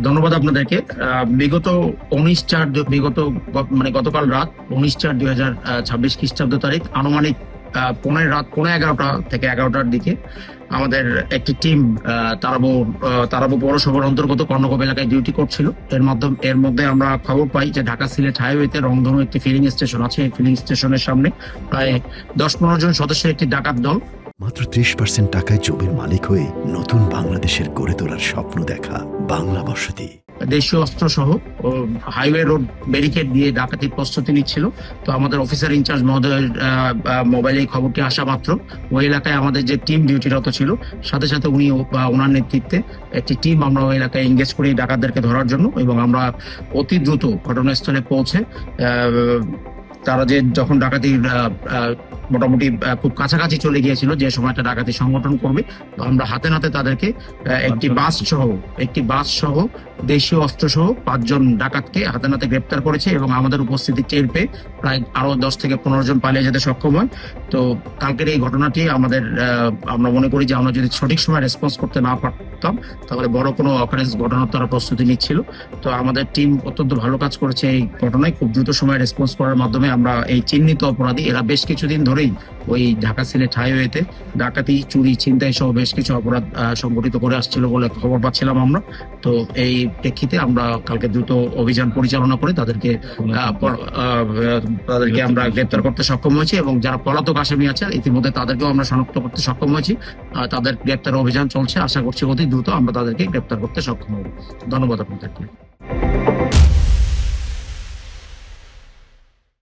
ধন্যবাদ আপনাদেরকে। বিগত 19/4 মানে গতকাল রাত 19/4/2026 খ্রিস্টাব্দ তারিখ আনুমানিক রাত 11:30 থেকে 11টার দিকে আমাদের একটি টিম তারাবো পৌরসভার অন্তর্গত কর্ণকোপ এলাকায় ডিউটি করছিল। এর মধ্যে আমরা খবর পাই যে ঢাকা সিলেট হাইওয়েতে রংধনু একটি ফিলিং স্টেশন আছে। এই ফিলিং স্টেশনের সামনে প্রায় 10-15 জন সদস্যের একটি ডাকাত দল মাত্র 30% টাকায় জমির মালিক হয়ে নতুন বাংলাদেশের গড়ে তোলার স্বপ্ন দেখা বাংলা বসতি দেশীয় অস্ত্র সহ হাইওয়ে রোড ব্যারিকেড দিয়ে ডাকাতির প্রস্তুতি নিচ্ছিল। তো আমাদের অফিসার ইনচার্জ মহোদয়ের মোবাইলে খবরটি আসা মাত্র ওই এলাকায় আমাদের যে টিম ডিউটিরত ছিল সাথে সাথে উনি ওনার নেতৃত্বে একটি টিম আমরা ওই এলাকায় এঙ্গেজ করি ডাকাতদেরকে ধরার জন্য, এবং আমরা অতি দ্রুত ঘটনাস্থলে পৌঁছে তারা যখন ডাকাতির মোটামুটি খুব কাছাকাছি চলে গিয়েছিল যে সময়টা ডাকাতি সংগঠন করবে, তো আমরা হাতে নাতে তাদেরকে একটি বাস সহ দেশীয় অস্ত্র সহ 5 জন ডাকাতকে হাতে নাতে গ্রেপ্তার করেছে এবং আমাদের উপস্থিতি টের পেয়ে প্রায় আরো 10 থেকে 15 জন পালিয়ে যেতে সক্ষম হয়। তো কালকের এই ঘটনাটি আমরা মনে করি যে আমরা যদি সঠিক সময় রেসপন্স করতে না পারতাম তাহলে বড় কোনো অকারেন্স ঘটনার তারা প্রস্তুতি নিচ্ছিল। তো আমাদের টিম অত্যন্ত ভালো কাজ করেছে এই ঘটনায়। খুব দ্রুত সময় রেসপন্স করার মাধ্যমে আমরা এই চিহ্নিত অপরাধী, এরা বেশ কিছুদিন ধরেই ওই ঢাকা সিলেট হাইওয়েতে ডাকাতি, চুরি, ছিনতাই সহ বেশ কিছু অপরাধ সংগঠিত করে আসছিল বলে খবর পাচ্ছিলাম আমরা। তো এই প্রেক্ষিতে আমরা কালকে দ্রুত অভিযান পরিচালনা করে তাদেরকে আমরা গ্রেপ্তার করতে সক্ষম হয়েছি, এবং যারা পলাতক আসামি আছে ইতিমধ্যে তাদেরকেও আমরা শনাক্ত করতে সক্ষম হয়েছি। তাদের গ্রেপ্তার অভিযান চলছে, আশা করছি অতি দ্রুত আমরা তাদেরকে গ্রেপ্তার করতে সক্ষম হব। ধন্যবাদ আপনাদেরকে।